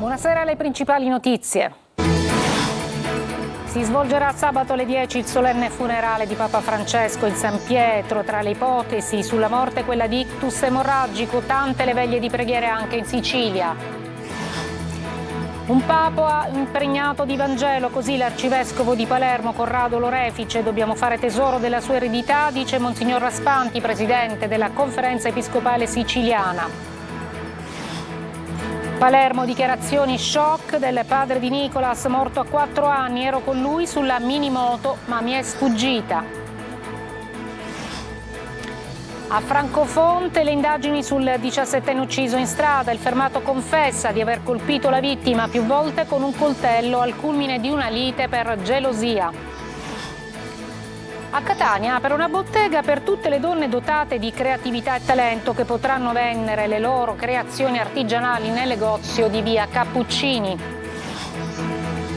Buonasera alle principali notizie. Si svolgerà sabato alle 10 il solenne funerale di Papa Francesco in San Pietro. Tra le ipotesi sulla morte quella di ictus emorragico, tante le veglie di preghiere anche in Sicilia. Un papa impregnato di Vangelo, così l'arcivescovo di Palermo Corrado Lorefice. Dobbiamo fare tesoro della sua eredità, dice Monsignor Raspanti, presidente della Conferenza Episcopale Siciliana. Palermo, dichiarazioni shock del padre di Nicolas, morto a 4 anni. Ero con lui sulla minimoto, ma mi è sfuggita. A Francofonte le indagini sul 17enne ucciso in strada. Il fermato confessa di aver colpito la vittima più volte con un coltello al culmine di una lite per gelosia. A Catania apre una bottega per tutte le donne dotate di creatività e talento che potranno vendere le loro creazioni artigianali nel negozio di via Cappuccini.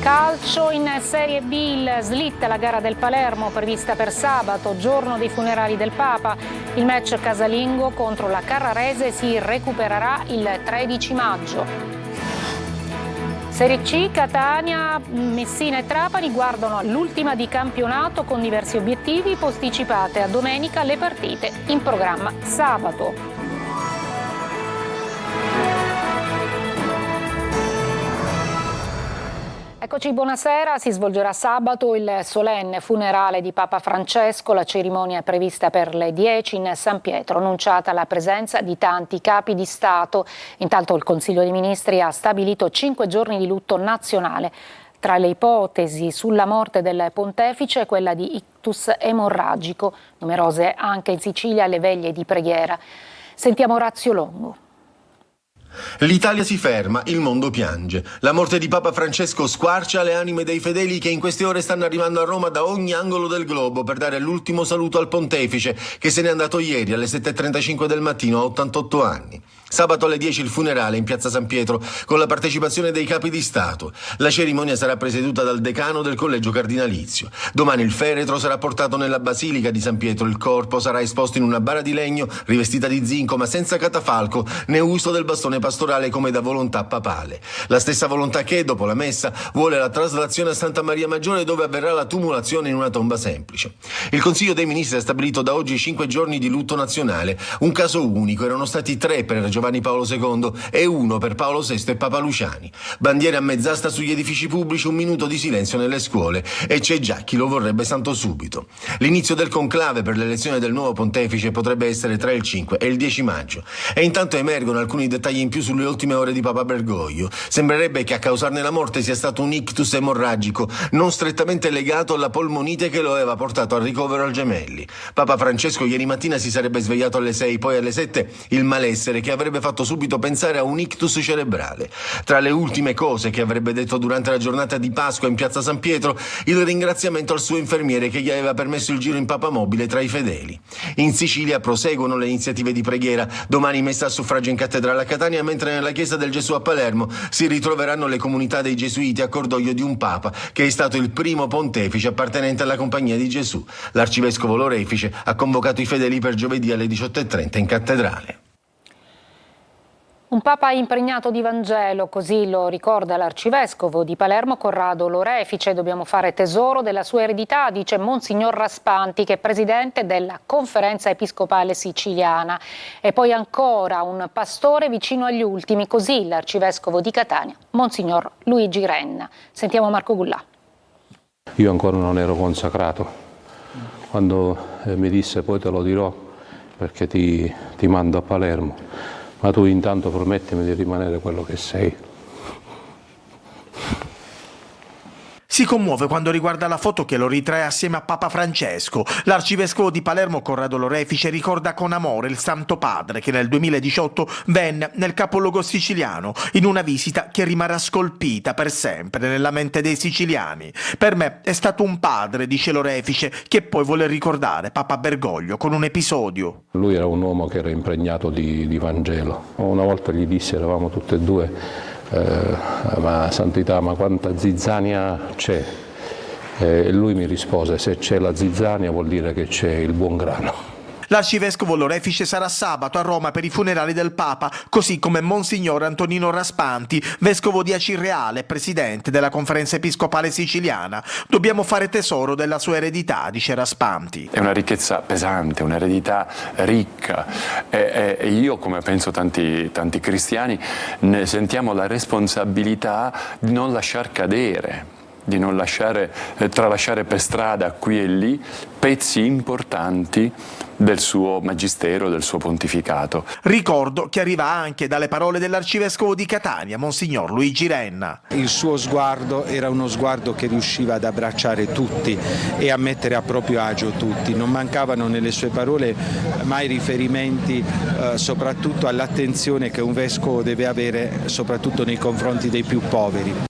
Calcio in Serie B, il slitta la gara del Palermo prevista per sabato, giorno dei funerali del Papa. Il match casalingo contro la Carrarese si recupererà il 13 maggio. Serie C, Catania, Messina e Trapani guardano all'ultima di campionato con diversi obiettivi, posticipate a domenica le partite in programma sabato. Eccoci, buonasera. Si svolgerà sabato il solenne funerale di Papa Francesco. La cerimonia è prevista per le 10 in San Pietro, annunciata la presenza di tanti capi di Stato. Intanto il Consiglio dei Ministri ha stabilito 5 giorni di lutto nazionale. Tra le ipotesi sulla morte del pontefice quella di ictus emorragico, numerose anche in Sicilia le veglie di preghiera. Sentiamo Orazio Longo. L'Italia si ferma, il mondo piange. La morte di Papa Francesco squarcia le anime dei fedeli che in queste ore stanno arrivando a Roma da ogni angolo del globo per dare l'ultimo saluto al pontefice che se n'è andato ieri alle 7:35 del mattino a 88 anni. Sabato alle 10 il funerale in piazza San Pietro con la partecipazione dei capi di Stato. La cerimonia sarà presieduta dal decano del collegio cardinalizio. Domani il feretro sarà portato nella basilica di San Pietro. Il corpo sarà esposto in una bara di legno rivestita di zinco ma senza catafalco né uso del bastone pastorale come da volontà papale. La stessa volontà che, dopo la messa, vuole la traslazione a Santa Maria Maggiore dove avverrà la tumulazione in una tomba semplice. Il Consiglio dei Ministri ha stabilito da oggi 5 giorni di lutto nazionale. Un caso unico, erano stati 3 per Giovanni Paolo II e 1 per Paolo VI e Papa Luciani. Bandiere a mezz'asta sugli edifici pubblici, 1 minuto di silenzio nelle scuole e c'è già chi lo vorrebbe santo subito. L'inizio del conclave per l'elezione del nuovo pontefice potrebbe essere tra il 5 e il 10 maggio e intanto emergono alcuni dettagli in più sulle ultime ore di Papa Bergoglio. Sembrerebbe che a causarne la morte sia stato un ictus emorragico non strettamente legato alla polmonite che lo aveva portato al ricovero al Gemelli. Papa Francesco ieri mattina si sarebbe svegliato alle 6, poi alle 7 il malessere che avrebbe fatto subito pensare a un ictus cerebrale. Tra le ultime cose che avrebbe detto durante la giornata di Pasqua in piazza San Pietro, il ringraziamento al suo infermiere che gli aveva permesso il giro in papamobile tra i fedeli. In Sicilia proseguono le iniziative di preghiera. Domani messa a suffragio in cattedrale a Catania, mentre nella chiesa del Gesù a Palermo si ritroveranno le comunità dei gesuiti a cordoglio di un papa che è stato il primo pontefice appartenente alla Compagnia di Gesù. L'arcivescovo Lorefice ha convocato i fedeli per giovedì alle 18:30 in cattedrale. Un papa impregnato di Vangelo, così lo ricorda l'arcivescovo di Palermo Corrado Lorefice. Dobbiamo fare tesoro della sua eredità, dice Monsignor Raspanti, che è presidente della Conferenza Episcopale Siciliana. E poi ancora un pastore vicino agli ultimi, così l'arcivescovo di Catania, Monsignor Luigi Renna. Sentiamo Marco Gullà. Io ancora non ero consacrato. Quando mi disse poi te lo dirò perché ti mando a Palermo. Ma tu intanto promettimi di rimanere quello che sei. Si commuove quando riguarda la foto che lo ritrae assieme a Papa Francesco. L'arcivescovo di Palermo Corrado Lorefice ricorda con amore il Santo Padre che nel 2018 venne nel capoluogo siciliano in una visita che rimarrà scolpita per sempre nella mente dei siciliani. Per me è stato un padre, dice Lorefice, che poi vuole ricordare Papa Bergoglio con un episodio. Lui era un uomo che era impregnato di Vangelo. Una volta gli dissi, eravamo tutti e due, ma santità, ma quanta zizzania c'è? E lui mi rispose, se c'è la zizzania vuol dire che c'è il buon grano. L'arcivescovo Lorefice sarà sabato a Roma per i funerali del Papa, così come Monsignor Antonino Raspanti, vescovo di Acirreale, presidente della Conferenza Episcopale Siciliana. Dobbiamo fare tesoro della sua eredità, dice Raspanti. È una ricchezza pesante, un'eredità ricca e io, come penso tanti cristiani, ne sentiamo la responsabilità di non lasciar cadere, di non tralasciare per strada qui e lì pezzi importanti del suo magistero, del suo pontificato. Ricordo che arriva anche dalle parole dell'arcivescovo di Catania, Monsignor Luigi Renna. Il suo sguardo era uno sguardo che riusciva ad abbracciare tutti e a mettere a proprio agio tutti. Non mancavano nelle sue parole mai riferimenti soprattutto all'attenzione che un vescovo deve avere soprattutto nei confronti dei più poveri.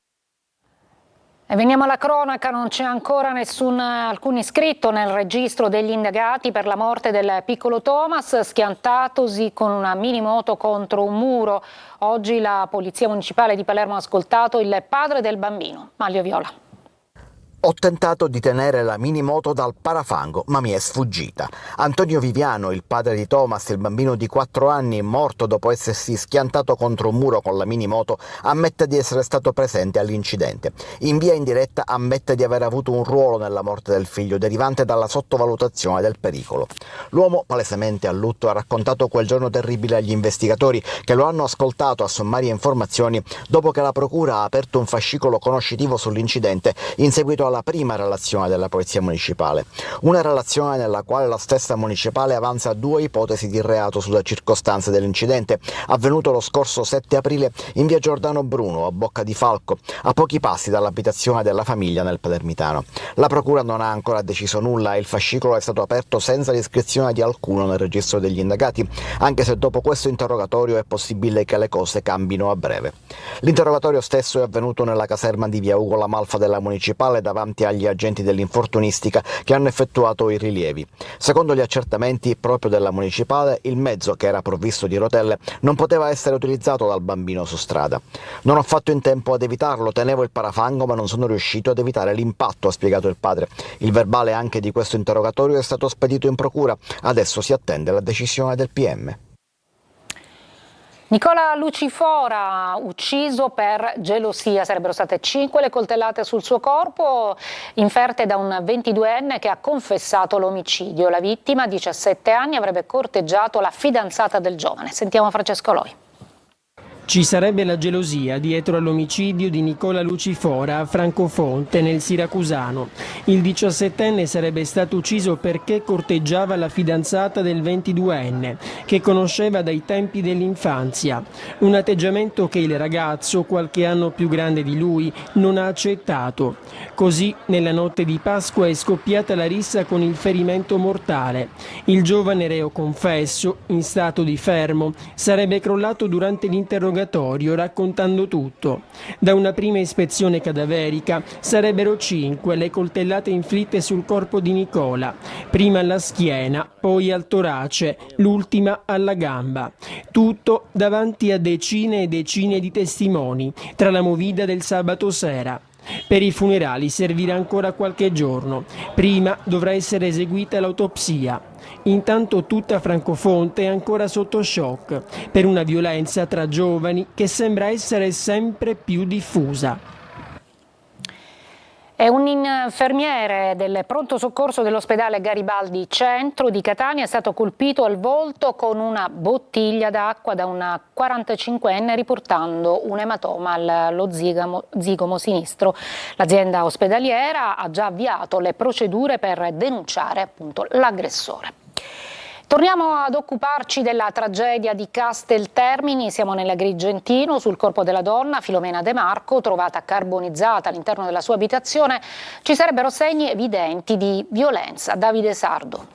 E veniamo alla cronaca, non c'è ancora alcun iscritto nel registro degli indagati per la morte del piccolo Thomas, schiantatosi con una minimoto contro un muro. Oggi la Polizia Municipale di Palermo ha ascoltato il padre del bambino, Manlio Viola. Ho tentato di tenere la minimoto dal parafango, ma mi è sfuggita. Antonio Viviano, il padre di Thomas, il bambino di 4 anni, morto dopo essersi schiantato contro un muro con la minimoto, ammette di essere stato presente all'incidente. In via indiretta ammette di aver avuto un ruolo nella morte del figlio, derivante dalla sottovalutazione del pericolo. L'uomo, palesemente a lutto, ha raccontato quel giorno terribile agli investigatori, che lo hanno ascoltato a sommarie informazioni dopo che la procura ha aperto un fascicolo conoscitivo sull'incidente in seguito alla prima relazione della Polizia Municipale. Una relazione nella quale la stessa municipale avanza 2 ipotesi di reato sulle circostanze dell'incidente, avvenuto lo scorso 7 aprile in via Giordano Bruno, a Bocca di Falco, a pochi passi dall'abitazione della famiglia nel Palermitano. La procura non ha ancora deciso nulla e il fascicolo è stato aperto senza l'iscrizione di alcuno nel registro degli indagati, anche se dopo questo interrogatorio è possibile che le cose cambino a breve. L'interrogatorio stesso è avvenuto nella caserma di via Ugo La Malfa della municipale davanti agli agenti dell'infortunistica che hanno effettuato i rilievi. Secondo gli accertamenti proprio della municipale, il mezzo, che era provvisto di rotelle, non poteva essere utilizzato dal bambino su strada. Non ho fatto in tempo ad evitarlo, tenevo il parafango ma non sono riuscito ad evitare l'impatto, ha spiegato il padre. Il verbale anche di questo interrogatorio è stato spedito in procura. Adesso si attende la decisione del PM. Nicola Lucifora, ucciso per gelosia. Sarebbero state 5 le coltellate sul suo corpo, inferte da un 22enne che ha confessato l'omicidio. La vittima, 17 anni, avrebbe corteggiato la fidanzata del giovane. Sentiamo Francesco Loi. Ci sarebbe la gelosia dietro all'omicidio di Nicola Lucifora a Francofonte, nel Siracusano. Il 17enne sarebbe stato ucciso perché corteggiava la fidanzata del 22enne, che conosceva dai tempi dell'infanzia. Un atteggiamento che il ragazzo, qualche anno più grande di lui, non ha accettato. Così, nella notte di Pasqua è scoppiata la rissa con il ferimento mortale. Il giovane reo confesso, in stato di fermo, sarebbe crollato durante l'interrogatorio raccontando tutto. Da una prima ispezione cadaverica sarebbero 5 le coltellate inflitte sul corpo di Nicola, prima alla schiena, poi al torace, l'ultima alla gamba. Tutto davanti a decine e decine di testimoni, tra la movida del sabato sera. Per i funerali servirà ancora qualche giorno. Prima dovrà essere eseguita l'autopsia. Intanto tutta Francofonte è ancora sotto shock per una violenza tra giovani che sembra essere sempre più diffusa. E un infermiere del pronto soccorso dell'ospedale Garibaldi Centro di Catania è stato colpito al volto con una bottiglia d'acqua da una 45enne, riportando un ematoma allo zigomo sinistro. L'azienda ospedaliera ha già avviato le procedure per denunciare appunto l'aggressore. Torniamo ad occuparci della tragedia di Casteltermini. Siamo nell'Agrigentino. Sul corpo della donna, Filomena De Marco, trovata carbonizzata all'interno della sua abitazione, ci sarebbero segni evidenti di violenza. Davide Sardo.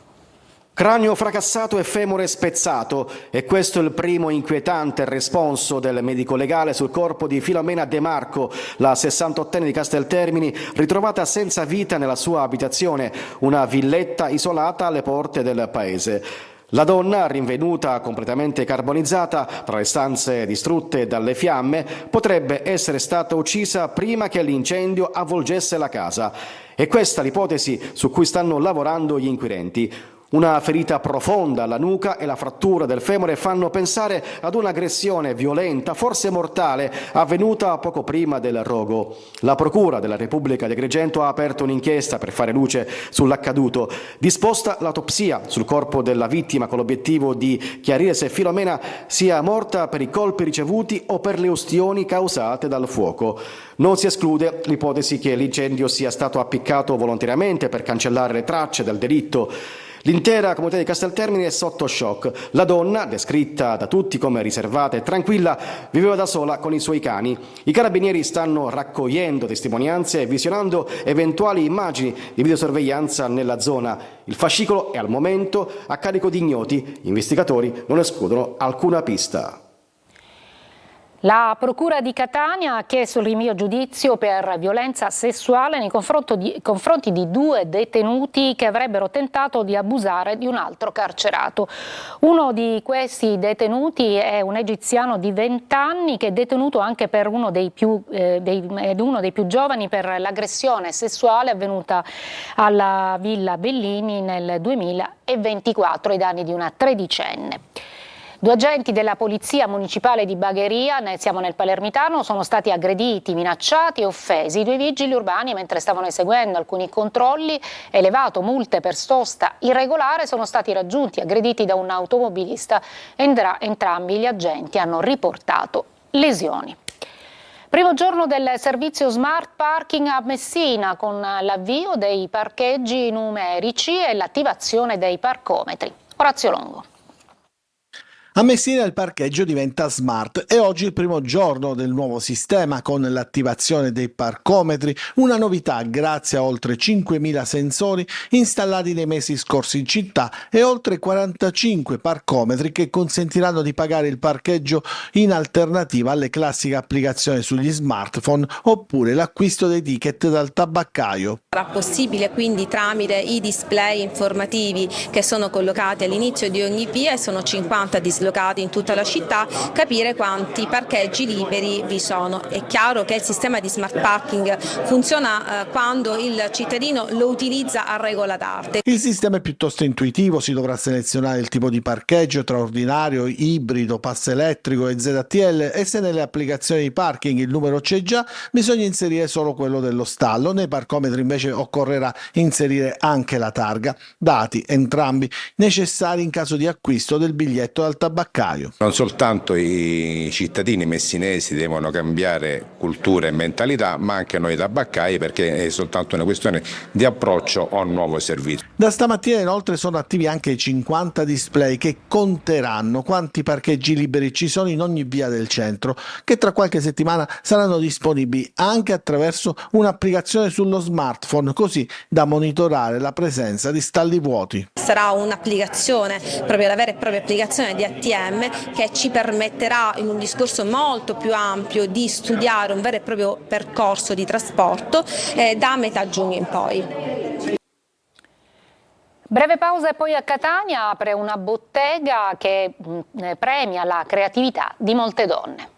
Cranio fracassato e femore spezzato. E questo è il primo inquietante responso del medico legale sul corpo di Filomena De Marco, la 68enne di Casteltermini, ritrovata senza vita nella sua abitazione, una villetta isolata alle porte del paese. La donna, rinvenuta completamente carbonizzata, tra le stanze distrutte dalle fiamme, potrebbe essere stata uccisa prima che l'incendio avvolgesse la casa. E questa l'ipotesi su cui stanno lavorando gli inquirenti. Una ferita profonda alla nuca e la frattura del femore fanno pensare ad un'aggressione violenta, forse mortale, avvenuta poco prima del rogo. La Procura della Repubblica di Agrigento ha aperto un'inchiesta per fare luce sull'accaduto. Disposta l'autopsia sul corpo della vittima con l'obiettivo di chiarire se Filomena sia morta per i colpi ricevuti o per le ustioni causate dal fuoco. Non si esclude l'ipotesi che l'incendio sia stato appiccato volontariamente per cancellare le tracce del delitto. L'intera comunità di Casteltermini è sotto shock. La donna, descritta da tutti come riservata e tranquilla, viveva da sola con i suoi cani. I carabinieri stanno raccogliendo testimonianze e visionando eventuali immagini di videosorveglianza nella zona. Il fascicolo è al momento a carico di ignoti. Gli investigatori non escludono alcuna pista. La Procura di Catania ha chiesto il rinvio a giudizio per violenza sessuale nei confronti di 2 detenuti che avrebbero tentato di abusare di un altro carcerato. Uno di questi detenuti è un egiziano di 20 anni che è detenuto anche per uno dei più giovani per l'aggressione sessuale avvenuta alla Villa Bellini nel 2024 ai danni di una tredicenne. 2 agenti della Polizia Municipale di Bagheria, siamo nel Palermitano, sono stati aggrediti, minacciati e offesi. I 2 vigili urbani, mentre stavano eseguendo alcuni controlli, elevato multe per sosta irregolare, sono stati raggiunti, aggrediti da un automobilista. Entrambi gli agenti hanno riportato lesioni. Primo giorno del servizio Smart Parking a Messina, con l'avvio dei parcheggi numerici e l'attivazione dei parcometri. Orazio Longo. A Messina il parcheggio diventa smart e oggi il primo giorno del nuovo sistema con l'attivazione dei parcometri, una novità grazie a oltre 5.000 sensori installati nei mesi scorsi in città e oltre 45 parcometri che consentiranno di pagare il parcheggio in alternativa alle classiche applicazioni sugli smartphone oppure l'acquisto dei ticket dal tabaccaio. Sarà possibile quindi tramite i display informativi che sono collocati all'inizio di ogni via e sono 50 dislocati in tutta la città, capire quanti parcheggi liberi vi sono. È chiaro che il sistema di smart parking funziona quando il cittadino lo utilizza a regola d'arte. Il sistema è piuttosto intuitivo, si dovrà selezionare il tipo di parcheggio tra ordinario, ibrido, pass elettrico e ZTL e se nelle applicazioni di parking il numero c'è già, bisogna inserire solo quello dello stallo. Nei parcometri invece occorrerà inserire anche la targa, dati entrambi necessari in caso di acquisto del biglietto dal tabaccaio. Non soltanto i cittadini messinesi devono cambiare cultura e mentalità, ma anche noi tabaccai, perché è soltanto una questione di approccio a un nuovo servizio. Da stamattina inoltre sono attivi anche i 50 display che conteranno quanti parcheggi liberi ci sono in ogni via del centro, che tra qualche settimana saranno disponibili anche attraverso un'applicazione sullo smartphone, così da monitorare la presenza di stalli vuoti. Sarà un'applicazione, proprio la vera e propria applicazione di ATM, che ci permetterà in un discorso molto più ampio di studiare un vero e proprio percorso di trasporto da metà giugno in poi. Breve pausa e poi a Catania apre una bottega che premia la creatività di molte donne.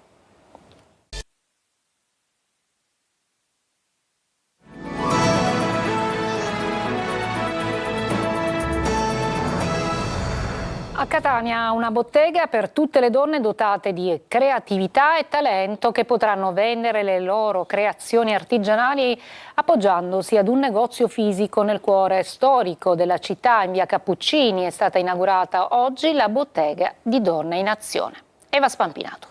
A Catania una bottega per tutte le donne dotate di creatività e talento che potranno vendere le loro creazioni artigianali appoggiandosi ad un negozio fisico nel cuore storico della città in via Cappuccini. È stata inaugurata oggi la bottega di Donne in Azione. Eva Spampinato.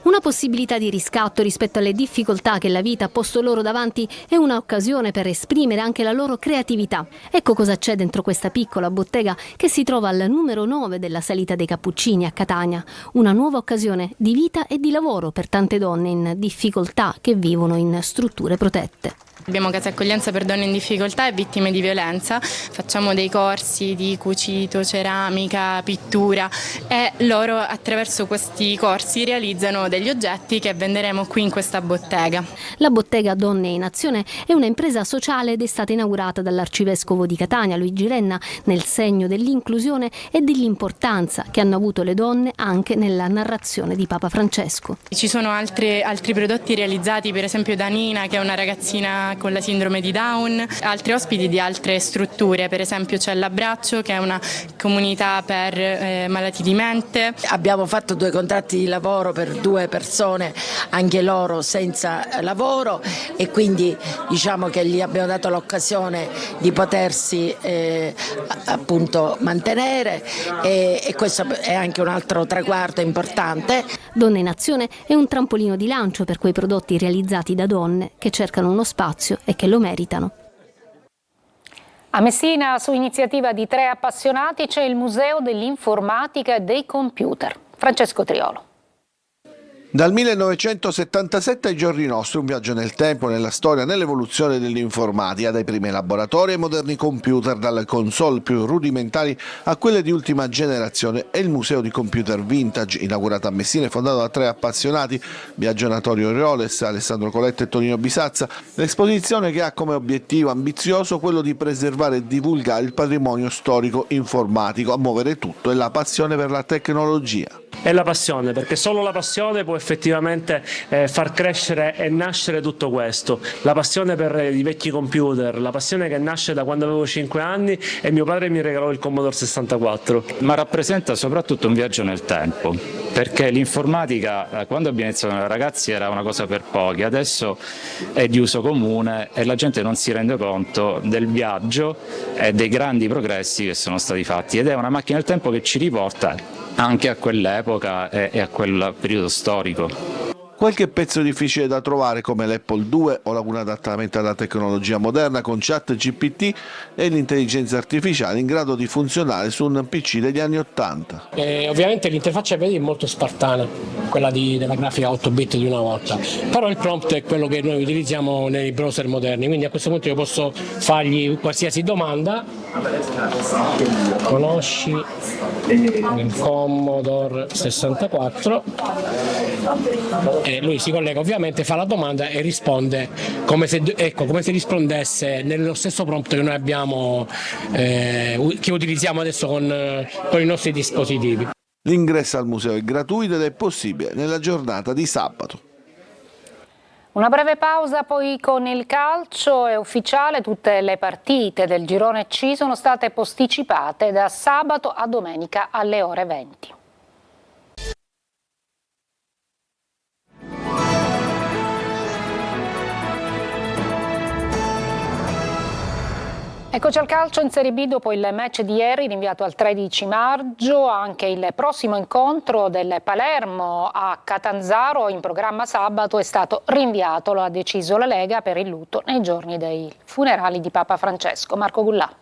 Una possibilità di riscatto rispetto alle difficoltà che la vita ha posto loro davanti è un'occasione per esprimere anche la loro creatività. Ecco cosa c'è dentro questa piccola bottega che si trova al numero 9 della salita dei Cappuccini a Catania. Una nuova occasione di vita e di lavoro per tante donne in difficoltà che vivono in strutture protette. Abbiamo case accoglienza per donne in difficoltà e vittime di violenza, facciamo dei corsi di cucito, ceramica, pittura e loro attraverso questi corsi realizzano degli oggetti che venderemo qui in questa bottega. La bottega Donne in Azione è una impresa sociale ed è stata inaugurata dall'arcivescovo di Catania, Luigi Renna, nel segno dell'inclusione e dell'importanza che hanno avuto le donne anche nella narrazione di Papa Francesco. Ci sono altri prodotti realizzati per esempio da Nina, che è una ragazzina con la sindrome di Down, altri ospiti di altre strutture, per esempio c'è l'Abbraccio, che è una comunità per malati di mente. Abbiamo fatto 2 contratti di lavoro per 2 persone, anche loro senza lavoro, e quindi diciamo che gli abbiamo dato l'occasione di potersi appunto mantenere, e questo è anche un altro traguardo importante. Donne in Azione è un trampolino di lancio per quei prodotti realizzati da donne che cercano uno spazio e che lo meritano. A Messina, su iniziativa di 3 appassionati, c'è il Museo dell'Informatica e dei Computer. Francesco Triolo. Dal 1977 ai giorni nostri, un viaggio nel tempo, nella storia, nell'evoluzione dell'informatica, dai primi laboratori ai moderni computer, dalle console più rudimentali a quelle di ultima generazione. È il Museo di Computer Vintage, inaugurato a Messina e fondato da 3 appassionati, Biagio Natorio Rioles, Alessandro Coletta e Tonino Bisazza. L'esposizione, che ha come obiettivo ambizioso quello di preservare e divulgare il patrimonio storico informatico. A muovere tutto è la passione per la tecnologia. È la passione, perché solo la passione può effettivamente far crescere e nascere tutto questo. La passione per i vecchi computer, la passione che nasce da quando avevo 5 anni e mio padre mi regalò il Commodore 64. Ma rappresenta soprattutto un viaggio nel tempo, perché l'informatica quando abbiamo iniziato noi ragazzi era una cosa per pochi, adesso è di uso comune e la gente non si rende conto del viaggio e dei grandi progressi che sono stati fatti, ed è una macchina del tempo che ci riporta anche a quell'epoca e a quel periodo storico. Qualche pezzo difficile da trovare, come l'Apple II o alcun adattamento alla tecnologia moderna con ChatGPT e l'intelligenza artificiale in grado di funzionare su un PC degli anni 80. Ovviamente l'interfaccia è molto spartana, quella della grafica 8 bit di una volta, però il prompt è quello che noi utilizziamo nei browser moderni, quindi a questo punto io posso fargli qualsiasi domanda. Conosci il Commodore 64? E lui si collega, ovviamente fa la domanda e risponde come se rispondesse nello stesso prompt che noi abbiamo, che utilizziamo adesso con i nostri dispositivi. L'ingresso al museo è gratuito ed è possibile nella giornata di sabato. Una breve pausa poi con il calcio. È ufficiale, tutte le partite del girone C sono state posticipate da sabato a domenica alle ore 20. Eccoci al calcio in Serie B dopo il match di ieri rinviato al 13 maggio, anche il prossimo incontro del Palermo a Catanzaro in programma sabato è stato rinviato, lo ha deciso la Lega per il lutto nei giorni dei funerali di Papa Francesco. Marco Gullà.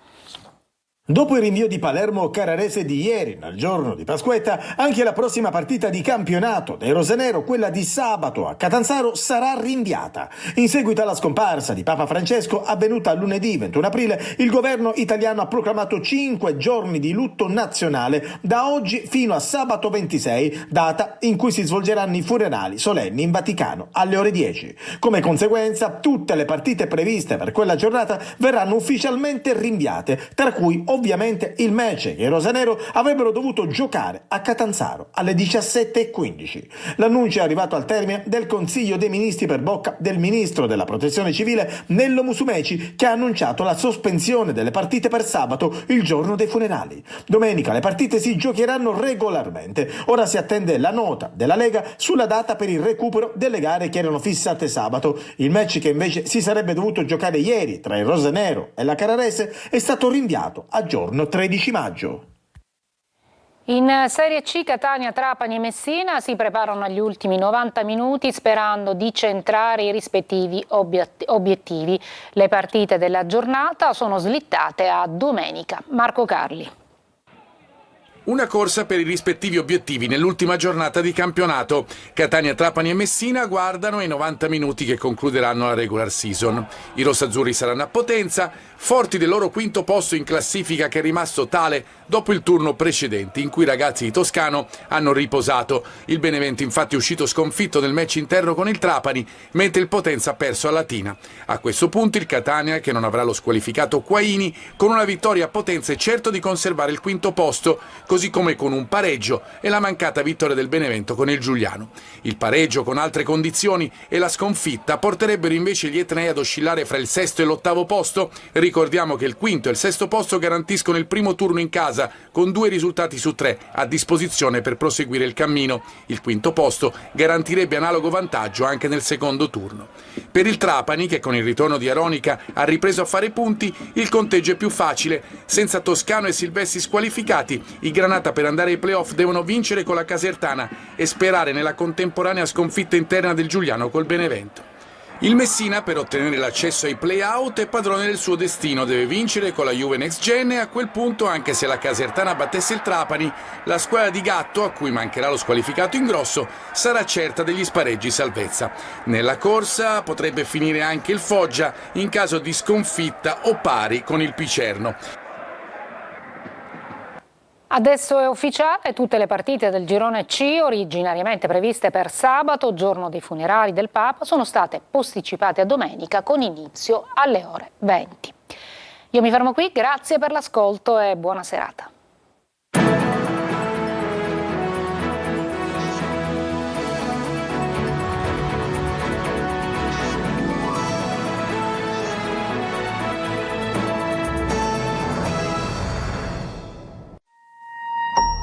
Dopo il rinvio di Palermo-Carrarese di ieri, nel giorno di Pasquetta, anche la prossima partita di campionato dei rosanero, quella di sabato a Catanzaro, sarà rinviata. In seguito alla scomparsa di Papa Francesco, avvenuta lunedì 21 aprile, il governo italiano ha proclamato 5 giorni di lutto nazionale, da oggi fino a sabato 26, data in cui si svolgeranno i funerali solenni in Vaticano alle ore 10. Come conseguenza, tutte le partite previste per quella giornata verranno ufficialmente rinviate, tra cui ovviamente il match che i rosanero avrebbero dovuto giocare a Catanzaro alle 17:15. L'annuncio è arrivato al termine del Consiglio dei Ministri per bocca del Ministro della Protezione Civile Nello Musumeci, che ha annunciato la sospensione delle partite per sabato, il giorno dei funerali. Domenica le partite si giocheranno regolarmente. Ora si attende la nota della Lega sulla data per il recupero delle gare che erano fissate sabato. Il match che invece si sarebbe dovuto giocare ieri tra il rosanero e la Carrarese è stato rinviato a giorno 13 maggio. In Serie C Catania, Trapani e Messina si preparano agli ultimi 90 minuti sperando di centrare i rispettivi obiettivi. Le partite della giornata sono slittate a domenica. Marco Carli. Una corsa per i rispettivi obiettivi nell'ultima giornata di campionato. Catania, Trapani e Messina guardano ai 90 minuti che concluderanno la regular season. I rossazzurri saranno a Potenza, forti del loro quinto posto in classifica che è rimasto tale dopo il turno precedente in cui i ragazzi di Toscano hanno riposato. Il Benevento infatti è uscito sconfitto nel match interno con il Trapani, mentre il Potenza ha perso a Latina. A questo punto il Catania, che non avrà lo squalificato Quaini, con una vittoria a Potenza è certo di conservare il quinto posto, così come con un pareggio e la mancata vittoria del Benevento con il Giuliano. Il pareggio con altre condizioni e la sconfitta porterebbero invece gli etnei ad oscillare fra il sesto e l'ottavo posto. Ricordiamo che il quinto e il sesto posto garantiscono il primo turno in casa con 2 risultati su 3 a disposizione per proseguire il cammino. Il quinto posto garantirebbe analogo vantaggio anche nel secondo turno. Per il Trapani, che con il ritorno di Aronica ha ripreso a fare punti, il conteggio è più facile. Senza Toscano e Silvestri squalificati, i Granata per andare ai playoff devono vincere con la Casertana e sperare nella contemporanea sconfitta interna del Giuliano col Benevento. Il Messina, per ottenere l'accesso ai play-out, è padrone del suo destino, deve vincere con la Juve Next Gen e a quel punto, anche se la Casertana battesse il Trapani, la squadra di Gatto, a cui mancherà lo squalificato Ingrosso, sarà certa degli spareggi salvezza. Nella corsa potrebbe finire anche il Foggia in caso di sconfitta o pari con il Picerno. Adesso è ufficiale, tutte le partite del girone C, originariamente previste per sabato, giorno dei funerali del Papa, sono state posticipate a domenica con inizio alle ore 20. Io mi fermo qui, grazie per l'ascolto e buona serata.